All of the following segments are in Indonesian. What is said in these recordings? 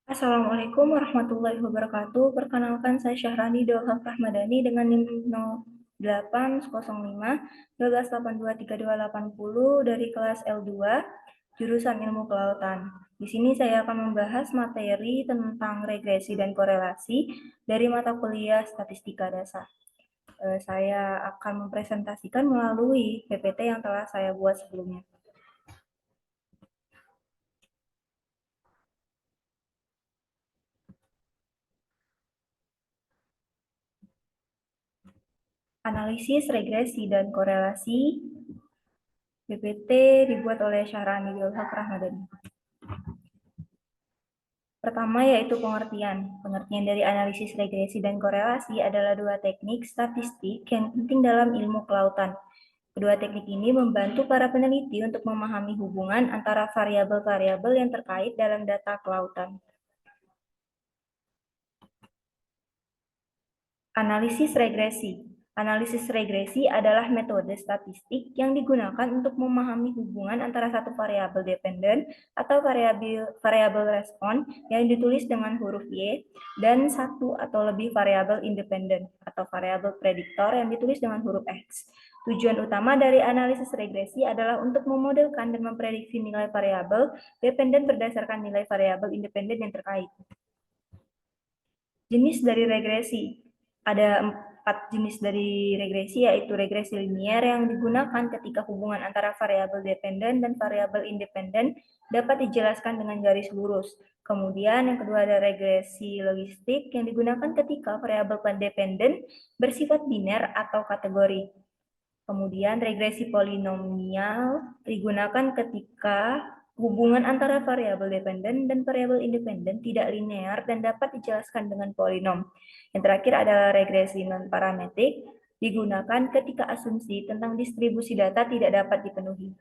Assalamualaikum warahmatullahi wabarakatuh. Perkenalkan, saya Syahrani Dolhaf Rahmadani dengan NIM 0805 12823280 dari kelas L2, jurusan Ilmu Kelautan. Di sini saya akan membahas materi tentang regresi dan korelasi dari mata kuliah Statistika Dasar. Saya akan mempresentasikan melalui PPT yang telah saya buat sebelumnya. Analisis regresi dan korelasi PPT dibuat oleh Syahrani Dolhaf Rahmadani. Pertama yaitu pengertian. Pengertian dari analisis regresi dan korelasi adalah dua teknik statistik yang penting dalam ilmu kelautan. Kedua teknik ini membantu para peneliti untuk memahami hubungan antara variabel-variabel yang terkait dalam data kelautan. Analisis regresi. Analisis regresi adalah metode statistik yang digunakan untuk memahami hubungan antara satu variabel dependen atau variabel respon yang ditulis dengan huruf Y dan satu atau lebih variabel independen atau variabel prediktor yang ditulis dengan huruf X. Tujuan utama dari analisis regresi adalah untuk memodelkan dan memprediksi nilai variabel dependen berdasarkan nilai variabel independen yang terkait. Jenis dari regresi. Ada 4 jenis dari regresi, yaitu regresi linier yang digunakan ketika hubungan antara variabel dependen dan variabel independen dapat dijelaskan dengan garis lurus. Kemudian yang kedua ada regresi logistik yang digunakan ketika variabel dependen bersifat biner atau kategori. Kemudian regresi polinomial digunakan ketika hubungan antara variabel dependen dan variabel independen tidak linear dan dapat dijelaskan dengan polinom. Yang terakhir adalah regresi non-parametrik, digunakan ketika asumsi tentang distribusi data tidak dapat dipenuhi.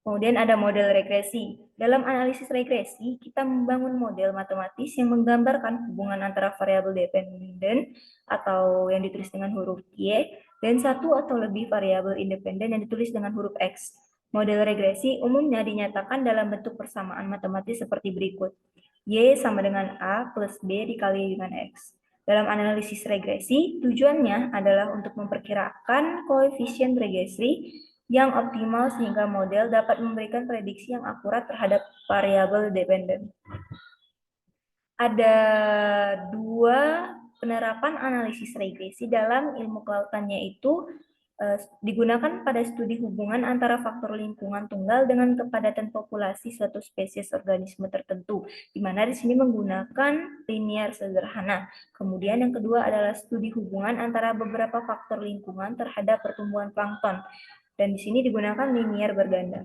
Kemudian ada model regresi. Dalam analisis regresi, kita membangun model matematis yang menggambarkan hubungan antara variabel dependen atau yang ditulis dengan huruf Y dan satu atau lebih variabel independen yang ditulis dengan huruf X. Model regresi umumnya dinyatakan dalam bentuk persamaan matematis seperti berikut. Y sama dengan A plus B dikali dengan X. Dalam analisis regresi, tujuannya adalah untuk memperkirakan koefisien regresi yang optimal sehingga model dapat memberikan prediksi yang akurat terhadap variabel dependen. Ada dua penerapan analisis regresi dalam ilmu kelautan, yaitu digunakan pada studi hubungan antara faktor lingkungan tunggal dengan kepadatan populasi suatu spesies organisme tertentu, di mana di sini menggunakan linear sederhana. Kemudian yang kedua adalah studi hubungan antara beberapa faktor lingkungan terhadap pertumbuhan plankton, dan di sini digunakan linear berganda.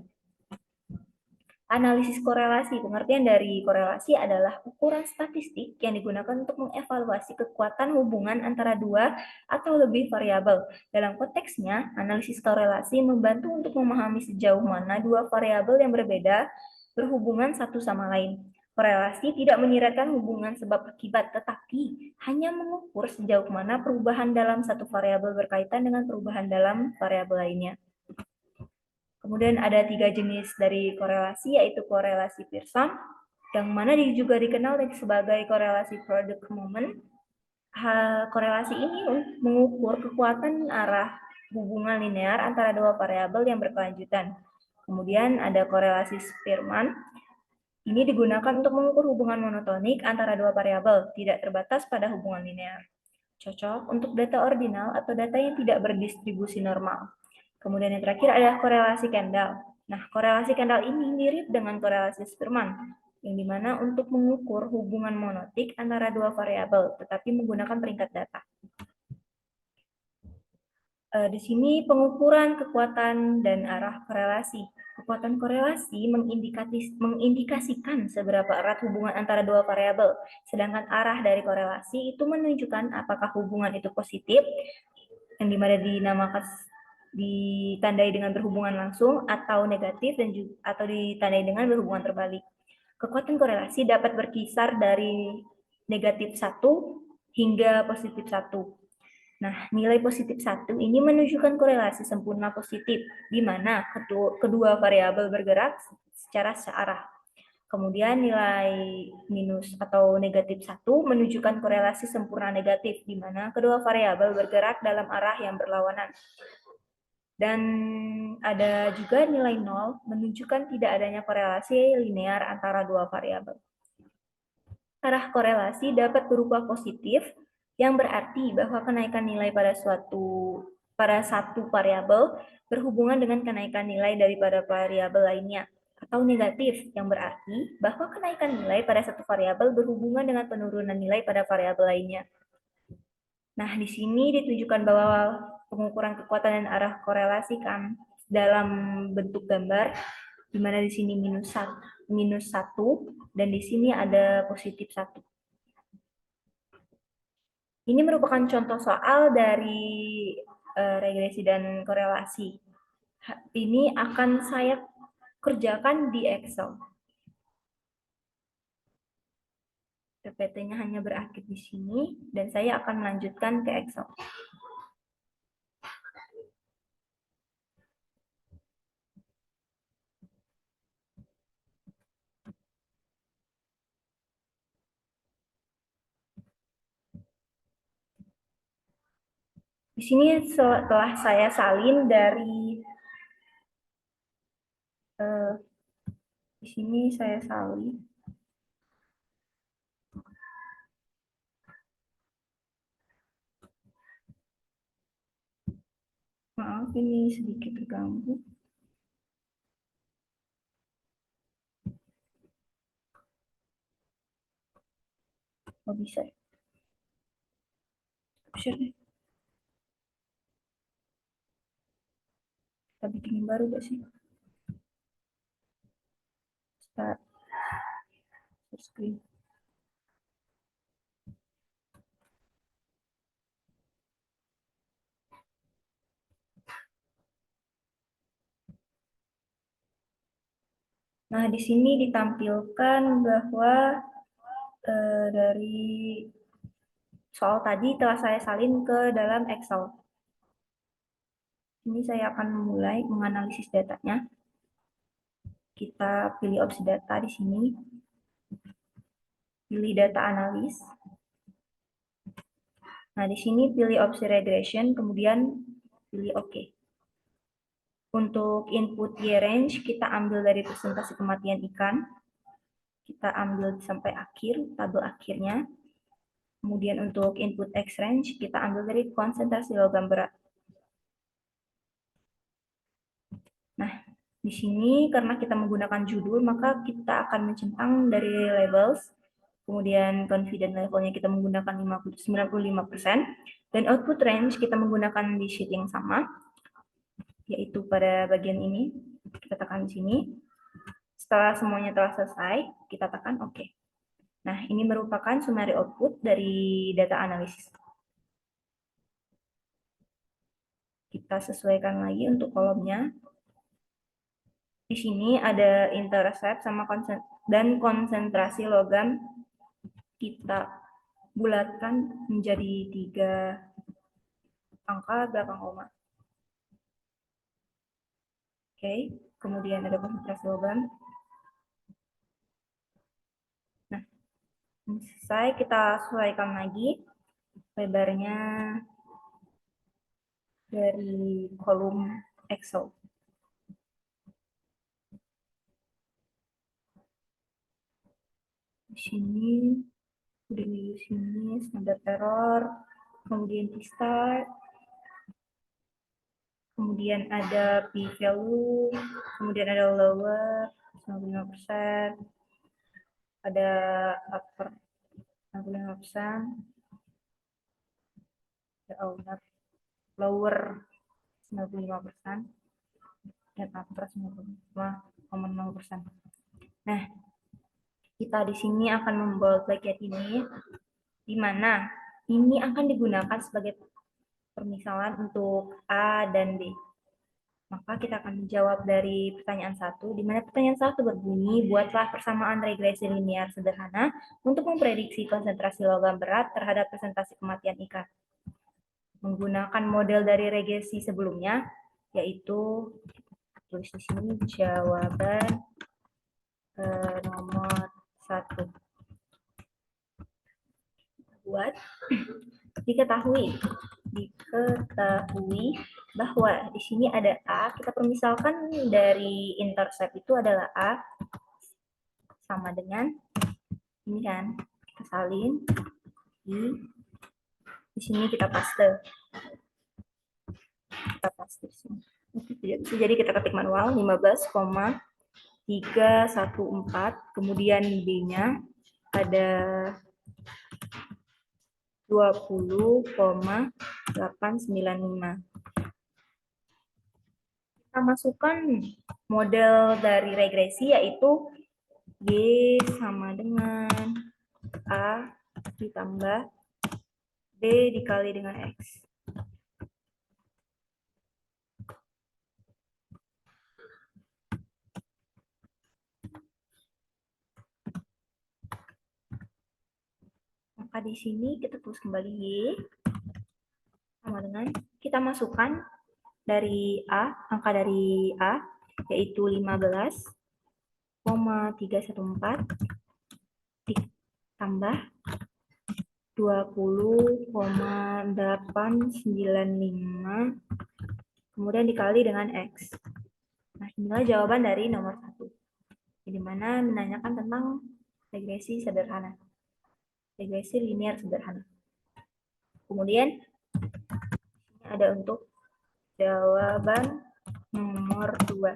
Analisis korelasi. Pengertian dari korelasi adalah ukuran statistik yang digunakan untuk mengevaluasi kekuatan hubungan antara dua atau lebih variabel. Dalam konteksnya, analisis korelasi membantu untuk memahami sejauh mana dua variabel yang berbeda berhubungan satu sama lain. Korelasi tidak menyiratkan hubungan sebab akibat, tetapi hanya mengukur sejauh mana perubahan dalam satu variabel berkaitan dengan perubahan dalam variabel lainnya. Kemudian ada 3 jenis dari korelasi, yaitu korelasi Pearson, yang mana juga dikenal sebagai korelasi product moment. Korelasi ini mengukur kekuatan arah hubungan linear antara dua variabel yang berkelanjutan. Kemudian ada korelasi Spearman. Ini digunakan untuk mengukur hubungan monotonik antara dua variabel, tidak terbatas pada hubungan linear. Cocok untuk data ordinal atau data yang tidak berdistribusi normal. Kemudian yang terakhir adalah korelasi Kendall. Nah, korelasi Kendall ini mirip dengan korelasi Spearman, yang dimana untuk mengukur hubungan monotik antara dua variabel, tetapi menggunakan peringkat data. Di sini pengukuran kekuatan dan arah korelasi. Kekuatan korelasi mengindikasikan seberapa erat hubungan antara dua variabel, sedangkan arah dari korelasi itu menunjukkan apakah hubungan itu positif, yang dimana ditandai dengan berhubungan langsung, atau negatif atau ditandai dengan berhubungan terbalik. Kekuatan korelasi dapat berkisar dari negatif 1 hingga positif 1. Nah, nilai positif 1 ini menunjukkan korelasi sempurna positif, di mana kedua variabel bergerak secara searah. Kemudian nilai minus atau negatif 1 menunjukkan korelasi sempurna negatif, di mana kedua variabel bergerak dalam arah yang berlawanan. Dan ada juga nilai 0 menunjukkan tidak adanya korelasi linear antara dua variabel. Arah korelasi dapat berupa positif, yang berarti bahwa kenaikan nilai pada satu variabel berhubungan dengan kenaikan nilai daripada variabel lainnya, atau negatif, yang berarti bahwa kenaikan nilai pada satu variabel berhubungan dengan penurunan nilai pada variabel lainnya. Nah, di sini ditunjukkan bahwa pengukuran kekuatan dan arah korelasi kan dalam bentuk gambar, di mana di sini minus 1 dan di sini ada positif 1. Ini merupakan contoh soal dari regresi dan korelasi. Ini akan saya kerjakan di Excel. PPT-nya hanya berakhir di sini, dan saya akan melanjutkan ke Excel. Di sini setelah saya salin dari di sini saya salin. Maaf, ini sedikit terganggu. Oh, bisa ya? Share deh. Kita bikin baru gak sih? Start screen. Nah, di sini ditampilkan bahwa dari soal tadi telah saya salin ke dalam Excel. Ini saya akan mulai menganalisis datanya. Kita pilih opsi data di sini. Pilih data analis. Nah, di sini pilih opsi regression, kemudian pilih OK. Untuk input Y-range, kita ambil dari presentasi kematian ikan. Kita ambil sampai akhir, tabel akhirnya. Kemudian untuk input X-range, kita ambil dari konsentrasi logam berat. Nah, di sini karena kita menggunakan judul, maka kita akan mencentang dari labels. Kemudian confidence levelnya kita menggunakan 95%. Dan output range kita menggunakan di sheet yang sama, yaitu pada bagian ini. Kita tekan di sini. Setelah semuanya telah selesai, kita tekan OK. Nah, ini merupakan summary output dari data analisis. Kita sesuaikan lagi untuk kolomnya. Di sini ada intercept sama konsentrasi logam kita bulatkan menjadi 3 angka belakang koma. Oke, kemudian ada konsentrasi logam. Nah, selesai, kita sesuaikan lagi lebarnya dari kolom Excel. Di sini standar error, kemudian T-start, kemudian ada p-value, kemudian ada lower 95%, ada upper 95%, ada outer lower 95%, dan upper 95,0%. Nah, kita di sini akan membuat bagian ini, di mana ini akan digunakan sebagai permisalan untuk A dan B. Maka kita akan menjawab dari pertanyaan 1, di mana pertanyaan 1 berbunyi, buatlah persamaan regresi linear sederhana untuk memprediksi konsentrasi logam berat terhadap presentasi kematian ikan. Menggunakan model dari regresi sebelumnya, yaitu tulis di sini jawaban nomor 1. Buat diketahui bahwa di sini ada A, kita permisalkan dari intercept itu adalah A sama dengan ini kan, kita salin di sini kita paste di sini. Jadi kita ketik manual 15,314, kemudian B-nya ada 20,895. Kita masukkan model dari regresi yaitu Y sama dengan A ditambah B dikali dengan X. Maka di sini kita tulis kembali Y sama dengan kita masukkan dari A, angka dari A yaitu 15,314 ditambah 20,895 kemudian dikali dengan X. Nah, inilah jawaban dari nomor 1. Di mana menanyakan tentang regresi sederhana. Regresi linear sederhana. Kemudian ada untuk jawaban nomor 2.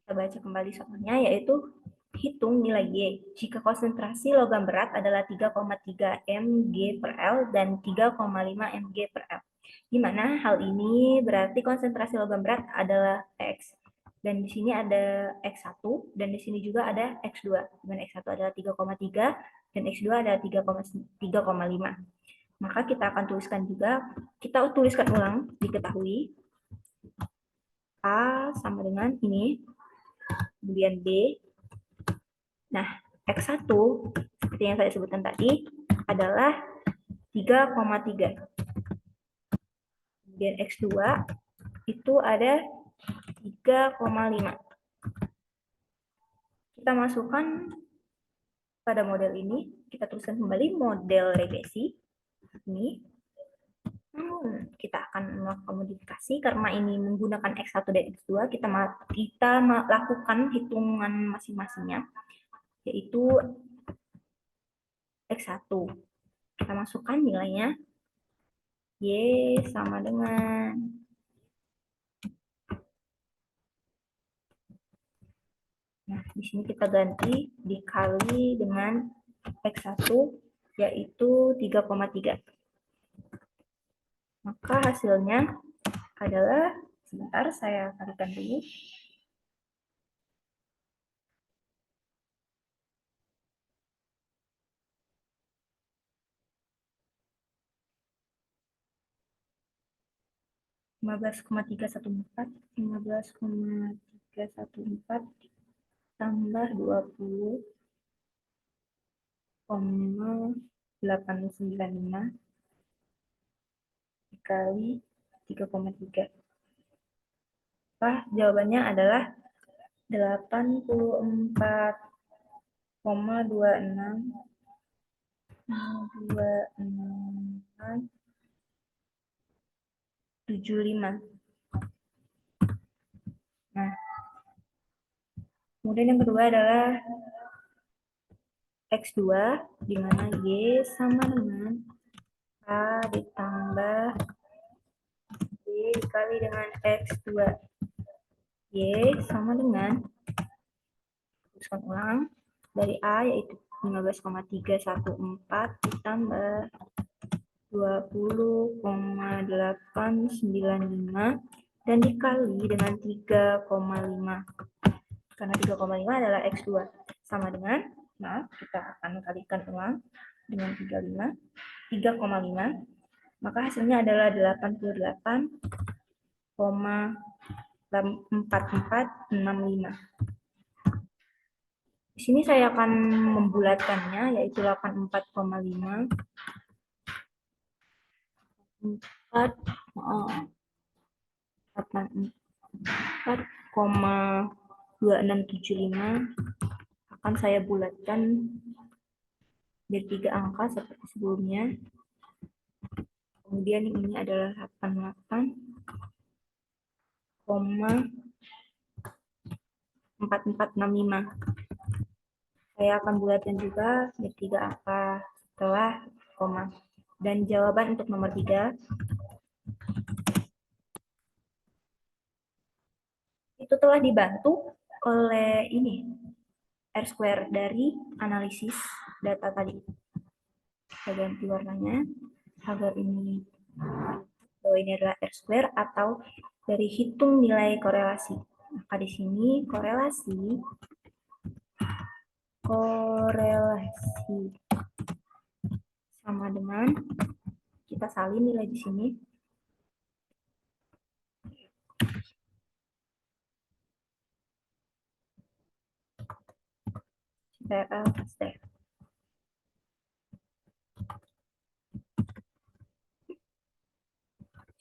Kita baca kembali soalnya, yaitu hitung nilai Y jika konsentrasi logam berat adalah 3,3 mg per L dan 3,5 mg per L. Di mana hal ini berarti konsentrasi logam berat adalah X. Dan di sini ada X1, dan di sini juga ada X2. Dan X1 adalah 3,3, dan X2 adalah 3,5. Maka kita akan tuliskan juga, kita tuliskan ulang, diketahui. A sama dengan ini, kemudian B. Nah, X1, seperti yang saya sebutkan tadi, adalah 3,3. Kemudian X2 itu ada 3,5. Kita masukkan pada model ini, kita tuliskan kembali model regresi. Ini kita akan melakukan modifikasi karena ini menggunakan X1 dan X2, kita lakukan hitungan masing-masingnya, yaitu X1. Kita masukkan nilainya Y sama dengan nah, di sini kita ganti dikali dengan X1 yaitu 3,3. Maka hasilnya adalah, sebentar saya kalikan dulu. lima belas koma tiga satu empat tambah 20,895 dikali 3,3. Jawabannya adalah 84,2675. Nah, kemudian yang kedua adalah X2, di mana Y sama dengan A ditambah Y dikali dengan X2. Y sama dengan, tuliskan ulang, dari A yaitu 15,314 ditambah 20,895 dan dikali dengan 3,5. Karena 3,5 adalah X2 sama dengan, kita akan kalikan ulang dengan 3,5, maka hasilnya adalah 88,4465. Di sini saya akan membulatkannya, yaitu 84,5 4,4,4,4 2675 akan saya bulatkan dari 3 angka seperti sebelumnya. Kemudian ini adalah 88,4465. Saya akan bulatkan juga dari 3 angka setelah koma. Dan jawaban untuk nomor 3 itu telah dibantu oleh ini R square dari analisis data tadi. Saya ganti warnanya agar ini bahwa ini adalah R square atau dari hitung nilai korelasi. Maka di sini korelasi sama dengan kita salin nilai di sini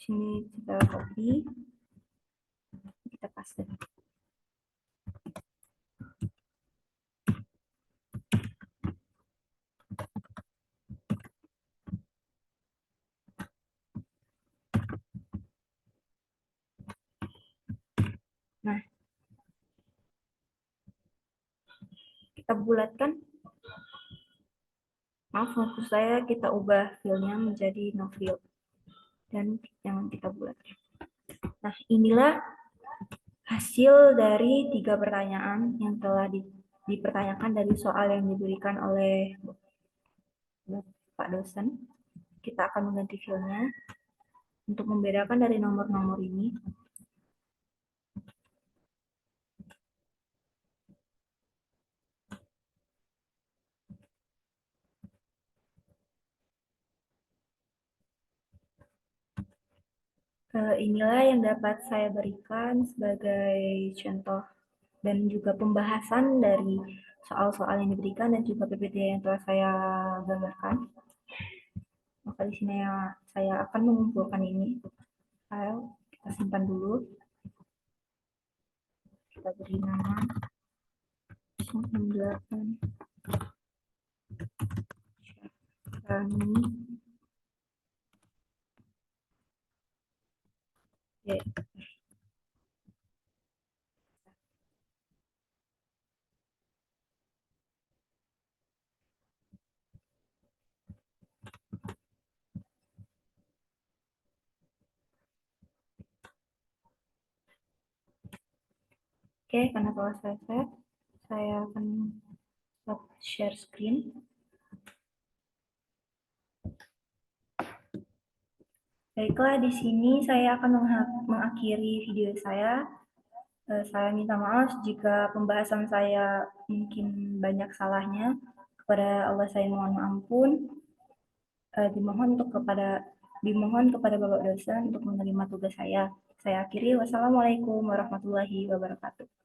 sini kita copy, kita paste. Nah, kita bulatkan. Maaf, maksud saya kita ubah fillnya menjadi no fill. Dan yang kita bulatkan. Nah, inilah hasil dari 3 pertanyaan yang telah dipertanyakan dari soal yang diberikan oleh Pak dosen. Kita akan mengganti fillnya untuk membedakan dari nomor-nomor ini. Inilah yang dapat saya berikan sebagai contoh dan juga pembahasan dari soal-soal yang diberikan dan juga PPT yang telah saya gambarkan. Maka di sini saya akan mengumpulkan ini file, kita simpan dulu. Kita beri nama 98 Syarani Oke, karena telah selesai, saya akan stop share screen. Baiklah, di sini saya akan mengakhiri video saya. Saya minta maaf jika pembahasan saya mungkin banyak salahnya. Kepada Allah saya mohon ampun. Dimohon kepada Bapak dosen untuk menerima tugas saya. Saya akhiri. Wassalamualaikum warahmatullahi wabarakatuh.